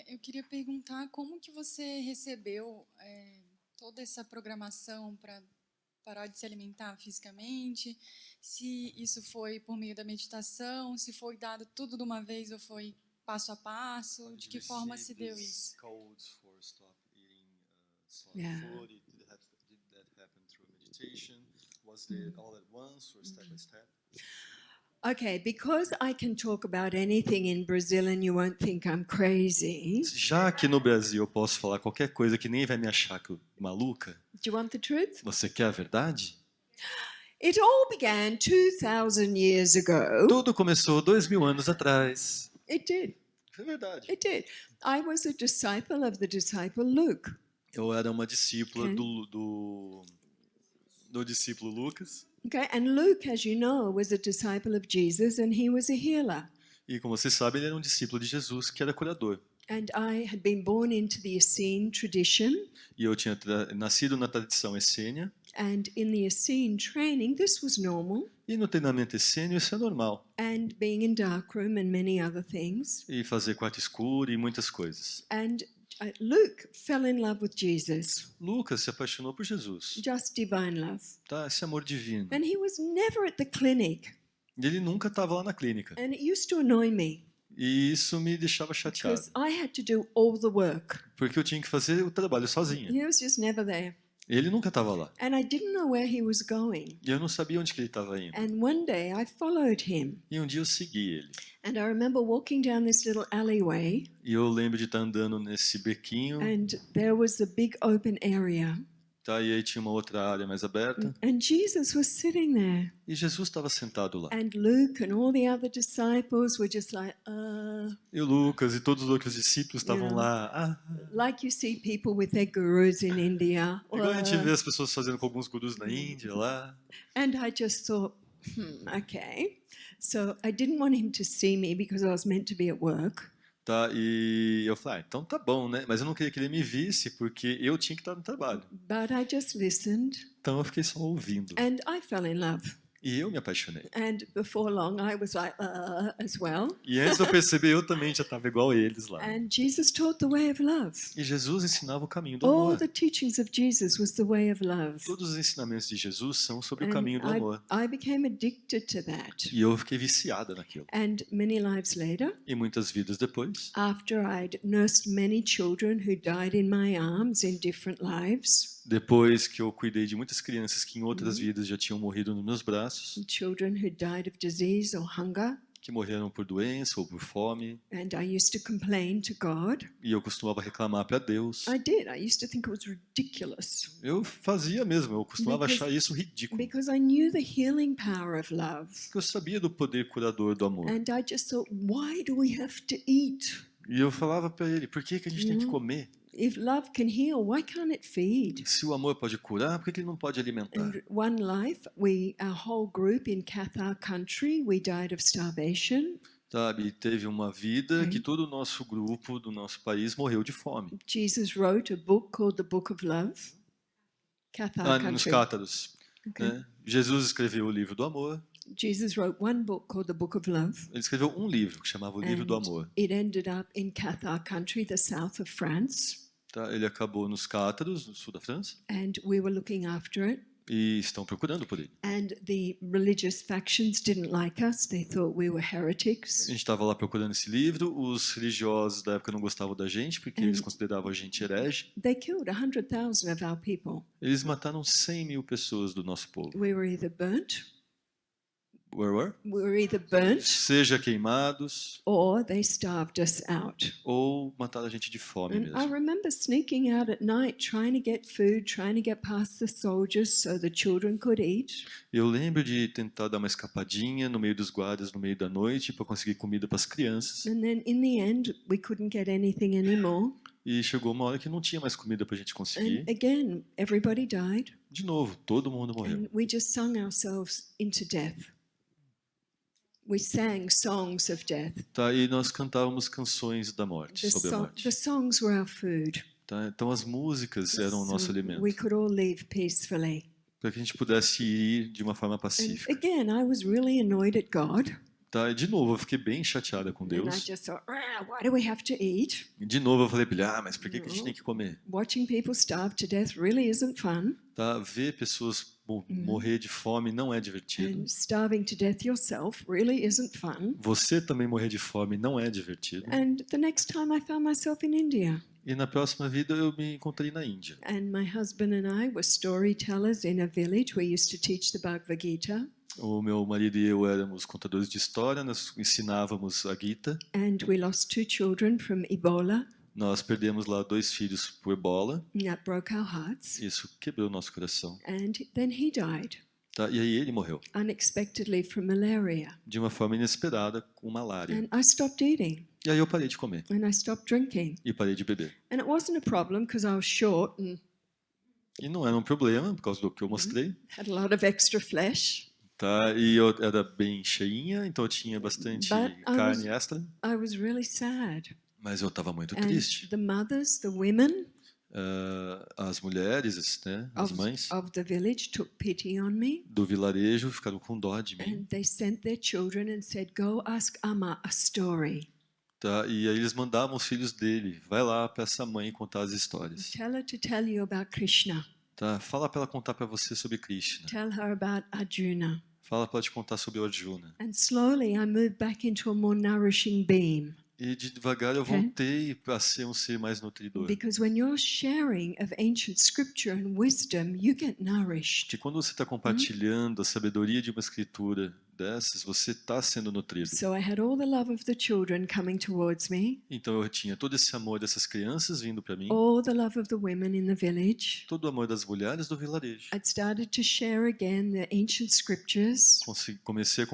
eu queria perguntar como que você recebeu toda essa programação para parar de se alimentar fisicamente, se isso foi por meio da meditação, se foi dado tudo de uma vez ou foi passo a passo, de que forma se deu isso? Codes for stop eating solid Yeah. food. Did that happen through meditation? Was it all at once or step by step? Okay, because I can talk about anything in Brazil and you won't think I'm crazy. Já que no Brasil eu posso falar qualquer coisa que nem vai me achar que eu maluca, Do you want the truth? você quer a verdade? It all began 2,000 years ago. Tudo começou 2000 anos atrás. It did. É verdade. It did. I was a disciple of the disciple Luke. Eu era uma discípula Okay. do discípulo Lucas. Okay, and Luke, as you know, was a disciple of Jesus and he was a healer. E como vocês sabem, ele era um discípulo de Jesus que era curador. And I had been born into the Essene tradition. E eu tinha nascido na tradição essênia. And in the Essene training, this was normal. E no treinamento essênio isso é normal. And being in darkroom and many other things. E fazer quarto escuro e muitas coisas. And Luke fell in love with Jesus. Lucas se apaixonou por Jesus. Just divine love. Tá, esse amor divino. And he was never at the clinic. E ele nunca estava lá na clínica. And it used to annoy me. E isso me deixava chateado. Because I had to do all the work. Porque eu tinha que fazer o trabalho sozinha. He was just never there. Ele nunca estava lá. And I didn't know where he was going. E eu não sabia onde que ele estava indo. And one day I followed him. E um dia eu segui ele. And I remember walking down this little alleyway. E eu lembro de estar andando nesse bequinho. And there was a big open area. Tá, e aí tinha uma outra área mais aberta. And Jesus was sitting there. E Jesus estava sentado lá. And Luke and all the other disciples were just like, E o Lucas e todos os outros discípulos estavam Yeah. lá. like you see people with their gurus in India. Igual a gente vê as pessoas fazendo com alguns gurus na Índia lá. And I just thought, okay. So I didn't want him to see me because I was meant to be at work. Tá, e eu falei, então tá bom, né? Mas eu não queria que ele me visse porque eu tinha que estar no trabalho. But I just listened Então eu fiquei só ouvindo. and I fell in love. E eu me apaixonei. And before long, I was like, as well. E antes de eu perceber, eu também já estava igual eles lá. And Jesus taught the way of love. E Jesus ensinava o caminho do All amor. the teachings of Jesus was the way of love. Todos os ensinamentos de Jesus são sobre o And caminho do amor. I became addicted to that. E eu fiquei viciada naquilo. And many lives later, E muitas vidas depois, after I'd nursed many children who died in my arms in different lives, depois que eu cuidei de muitas crianças que em outras vidas já tinham morrido nos meus braços, children who died of disease or hunger, que morreram por doença ou por fome, and I used to complain to God. e eu costumava reclamar para Deus. I did. I used to think it was ridiculous Eu fazia mesmo, eu costumava Because- achar isso ridículo. because I knew the healing power of love. Porque eu sabia do poder curador do amor. And I just thought, why do we have to eat? E eu falava para ele, por que que a gente tem que comer? If love can heal, why can't it feed? Se o amor pode curar, por que que ele não pode alimentar? And one life, our whole group in Cathar country, we died of starvation. Sabe, teve uma vida que todo o nosso grupo do nosso país morreu de fome. Jesus wrote a book called the Book of Love. Cathar Nos country. cátaros. Okay. Né? Jesus escreveu o livro do amor. Jesus wrote one book called the Book of Love. Ele escreveu um livro que chamava o livro do And amor. it ended up in Cathar country, the south of France. Tá? Ele acabou nos cátaros, no sul da França, And we were looking after it. e estão procurando por ele. And the religious factions didn't like us. They thought we were heretics. A gente estava lá procurando esse livro, os religiosos da época não gostavam da gente, porque eles consideravam a gente herege. They killed 100,000 of our people. Eles mataram 100.000 pessoas do nosso povo. We were either burnt, Seja queimados, or they starved us out. ou mataram a gente de fome And I mesmo. remember sneaking out at night, trying to get food, trying to get past the soldiers so the children could eat. Eu lembro de tentar dar uma escapadinha no meio dos guardas no meio da noite para conseguir comida para as crianças. And then in the end, we couldn't get anything anymore. E chegou uma hora que não tinha mais comida para a gente conseguir. And again, everybody died. De novo, todo mundo morreu. And we just sung ourselves into death. We sang songs of death. Tá, e nós cantávamos canções da morte, The, sobre a so- morte. the songs were our food. Tá? Então as músicas eram o nosso So alimento, we could all live peacefully. para que a gente pudesse ir de uma forma And pacífica. again, I was really annoyed at God. Tá? E de novo, eu fiquei bem chateada com And I Deus. just thought, why do we have to eat? E de novo eu falei para ele, mas por que a gente tem que comer? Watching people starve to death really isn't fun. Tá? Ver pessoas morrer de fome não é divertido. And starving to death yourself really isn't fun. Você também morrer de fome não é divertido. And the next time I found myself in India. E na próxima vida eu me encontrei na Índia. And my husband and I were storytellers in a village. We used to teach the Bhagavad Gita. O meu marido e eu éramos contadores de história, nós ensinávamos a Gita. And we lost 2 children from Ebola. Nós perdemos lá 2 filhos por ebola. And that broke our hearts. Isso quebrou o nosso coração. And then he died Tá? E aí ele morreu, unexpectedly from malaria. de uma forma inesperada, com malária. And I stopped eating E aí eu parei de comer and I stopped drinking. e parei de beber. And it wasn't a problem because I was short and E não era um problema, por causa do que eu mostrei. had a lot of extra flesh. Tá? E eu era bem cheinha, então eu tinha bastante But I carne extra. I was really sad. Mas eu estava muito And triste. the mothers, the women As mulheres, né, as mães of the village took pity on me. do vilarejo ficaram com dó de mim. And they sent their children and said, go ask Amma a story. Tá? E aí eles mandavam os filhos dele, vai lá para essa mãe contar as histórias. Tell her to tell you about Krishna. Tá? Fala para ela contar para você sobre Krishna. Tell her about Arjuna. Fala para ela te contar sobre o Arjuna. And slowly I moved back into a more nourishing beam. E devagar eu voltei para ser um ser mais nutridor. Because when you're sharing of ancient scripture and wisdom, you get nourished. Que quando você está compartilhando a sabedoria de uma escritura dessas, você está sendo nutrido. So I had all the love of the children coming towards me, Então eu tinha todo esse amor dessas crianças vindo para mim, all the love of the women in the village. todo o amor das mulheres do vilarejo. I'd started to share again the ancient scriptures, Comecei a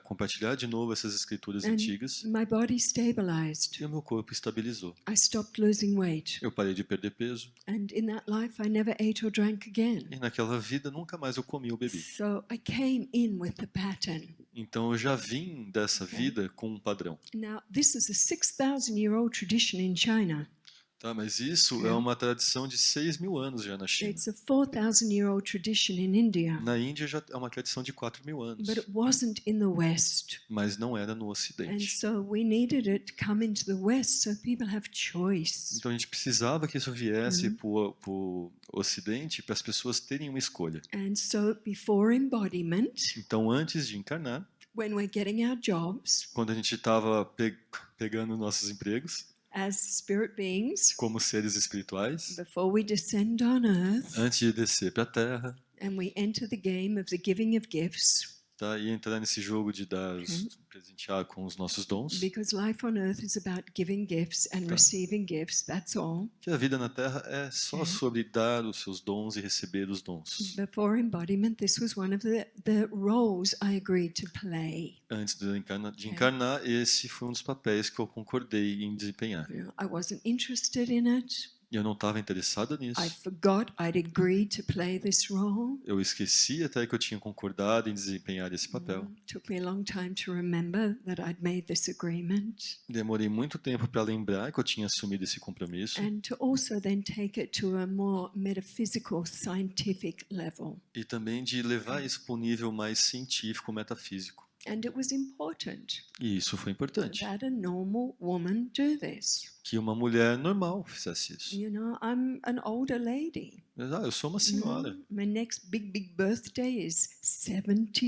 compartilhar de novo essas escrituras and antigas my body stabilized. e o meu corpo estabilizou. I stopped losing weight. Eu parei de perder peso And in that life, I never ate or drank again. e naquela vida nunca mais eu comi ou bebi. So I came in with the pattern. Então eu já vim dessa vida com um padrão. Now, this is a 6,000-year-old tradition in China. Tá? Mas isso é uma tradição de 6.000 anos já na China. It's a 4,000-year-old tradition in India. Na Índia já é uma tradição de 4.000 anos, But it wasn't in the West. mas não era no And Ocidente. so we needed it to come into the West so people have choice. Então a gente precisava que isso viesse para o Ocidente para as pessoas terem uma escolha. And so before embodiment, Então antes de encarnar, when we're getting our jobs quando a gente estava pegando nossos empregos as spirit beings, como seres espirituais, before we descend on earth antes de descer para a Terra, and we enter the game of the giving of gifts, tá? E entrar nesse jogo de dar, presentear com os nossos dons, because life on earth is about giving gifts and receiving gifts, that's all. que a vida na Terra é só sobre dar os seus dons e receber os dons. Before embodiment, this was one of the roles I agreed to play. Antes de encarnar, esse foi um dos papéis que eu concordei em desempenhar. You know, I wasn't interested in it. E eu não estava interessada nisso. I forgot I'd agreed to play this role. Eu esqueci até que eu tinha concordado em desempenhar esse papel. Took me a long time to remember that I'd made this agreement, Demorei muito tempo para lembrar que eu tinha assumido esse compromisso and to also then take it to a more metaphysical, scientific level. e também de levar isso para um nível mais científico, metafísico. And it was important E isso foi importante, that a normal woman do this. que uma mulher normal fizesse isso. You know, I'm an older lady. Mas, eu sou uma senhora. My next big birthday is 70.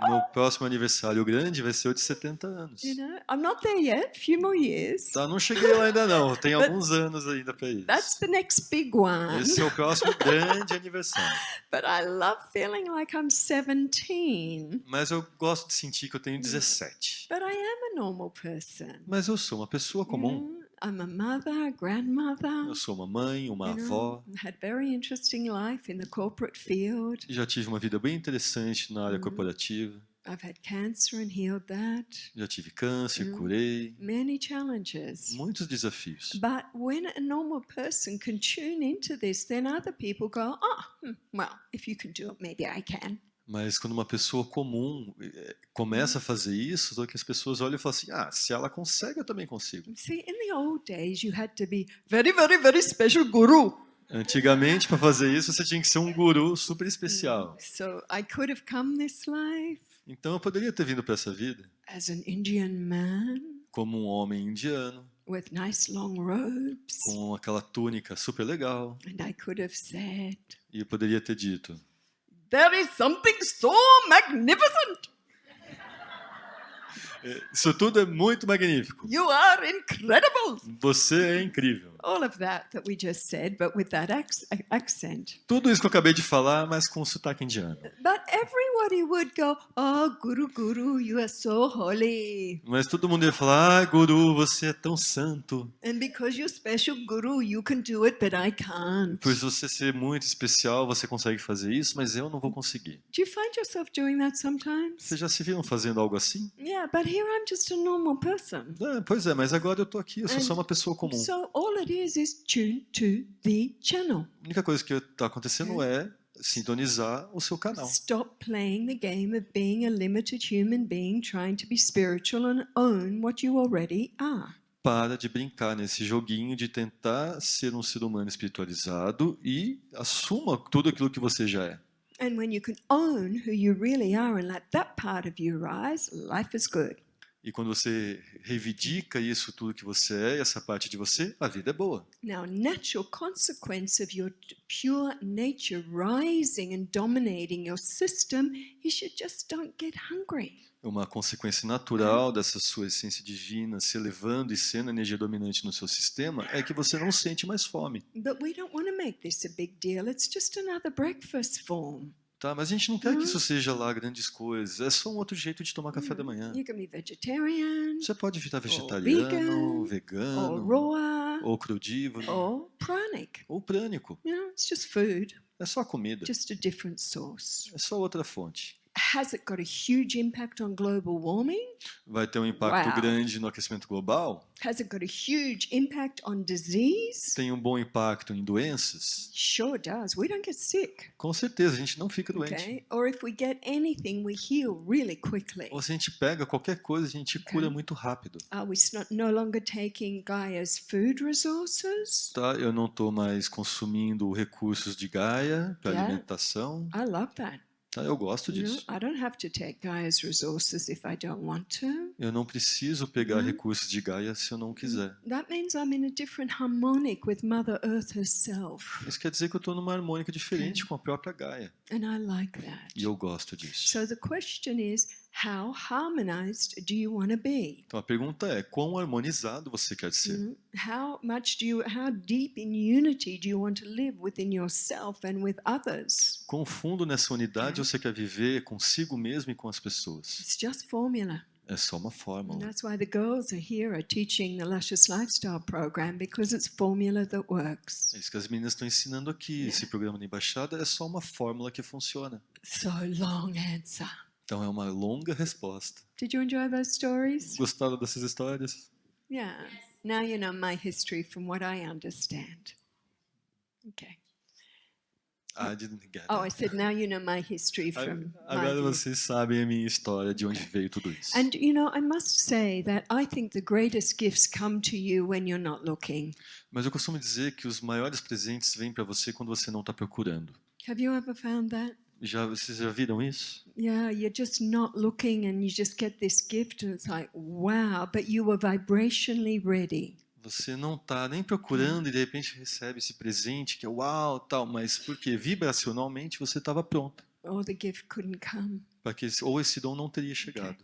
Meu próximo aniversário grande vai ser o de 70 anos. You know, I'm not there yet. Few more years. Tá, não cheguei lá ainda não, tem alguns anos ainda para isso. That's the next big one. Esse é o próximo grande aniversário. But I love feeling like I'm 17. Mas eu gosto de sentir que eu tenho 17. But I am a normal person. Mas eu sou uma pessoa comum. I'm a mother, a grandmother. Eu sou uma mãe, uma You know, avó. had very interesting life in the corporate field. Já tive uma vida bem interessante na área corporativa. I've had cancer and healed that. Já tive câncer, curei. Many challenges. Muitos desafios. But when a normal person can tune into this, then other people go, well, if you can do it, maybe I can. Mas quando uma pessoa comum começa a fazer isso, só que as pessoas olham e falam assim, se ela consegue, eu também consigo. See, in the old days, you had to be very special guru. Antigamente, para fazer isso, você tinha que ser um guru super especial. So I could have come this life. Então eu poderia ter vindo para essa vida as an Indian man como um homem indiano, with nice long robes, com aquela túnica super legal, and I could have said, e eu poderia ter dito: "There is something so magnificent. isso tudo é muito magnífico, You are incredible." você é incrível. All of that we just said, but with that accent. Tudo isso que eu acabei de falar, mas com sotaque indiano. But everybody would go, "Oh, Guru, Guru, you are so holy. Mas todo mundo ia falar: ah, Guru, você é tão santo. And because you're special Guru, you can do it, but I can't." Por você ser muito especial, você consegue fazer isso, mas eu não vou conseguir. Do you find yourself doing that sometimes? Vocês já se viram fazendo algo assim? Yeah, but here I'm just a normal person. Pois é, mas agora eu tô aqui, eu sou só uma pessoa comum. So all it is tune to the channel. A única coisa que está acontecendo é sintonizar o seu canal. Stop playing the game of being a limited human being trying to be spiritual and own what you already are. Para de brincar nesse joguinho de tentar ser um ser humano espiritualizado e assuma tudo aquilo que você já é. And when you can own who you really are and let that part of you rise, life is good. E quando você reivindica isso tudo que você é, essa parte de você, a vida é boa. Now, natural consequence of your pure nature rising and dominating your system is you just don't get hungry. Uma consequência natural dessa sua essência divina se elevando e sendo a energia dominante no seu sistema é que você não sente mais fome. But we don't want to make this a big deal. It's just another breakfast form. Tá? Mas a gente não quer que isso seja lá grandes coisas. É só um outro jeito de tomar café da manhã. You can be vegetarian, Você pode virar vegetariano, or vegano, raw, ou crudívoro, or pranic. ou prânico. You know, it's just food, É só comida. just a different source. É só outra fonte. Has it got a huge impact on global warming? Vai ter um impacto Wow. grande no aquecimento global? Has it got a huge impact on disease? Tem um bom impacto em doenças? Sure does. We don't get sick. Com certeza, a gente não fica doente. Okay? Or if we get anything, we heal really quickly. Ou se a gente pega qualquer coisa, a gente cura muito rápido. Are we no longer taking Gaia's food resources? Tá? Eu não estou mais consumindo recursos de Gaia para Yeah. alimentação. I love that. Tá? Eu gosto You know, disso. I don't have to take Gaia's resources if I don't want to. Eu não preciso pegar recursos de Gaia se eu não quiser. That means I'm in a different harmonic with Mother Earth herself. Isso quer dizer que eu estou numa harmônica diferente com a própria Gaia. And I like that. E eu gosto disso. So the question is, how harmonized do you want to be? Então a pergunta é, quão harmonizado você quer ser? How deep in unity do you want to live within yourself and with others? Quão fundo nessa unidade você quer viver consigo mesmo e com as pessoas? It's just formula. É só uma And fórmula. that's why the girls are teaching the Luscious Lifestyle program, because it's formula that works. É isso que as meninas estão ensinando aqui. Esse programa de embaixada é só uma fórmula que funciona. So long answer. Então é uma longa resposta. Did you enjoy those stories? Gostaram dessas histórias? Yeah. Now you know my history from what I understand. Okay. I didn't get Oh, it. I said now you know my history from my Agora view. vocês sabem a minha história, de onde veio tudo isso. And you know, I must say that I think the greatest gifts come to you when you're not looking. Mas eu costumo dizer que os maiores presentes vêm para você quando você não está procurando. Have you ever found that? Vocês já viram isso? Yeah, you're just not looking and you just get this gift and it's like, wow, but you were vibrationally ready. Você não está nem procurando e de repente recebe esse presente que é uau, tal, mas porque vibracionalmente você estava pronto. Or the gift couldn't come. Ou esse dom não teria chegado.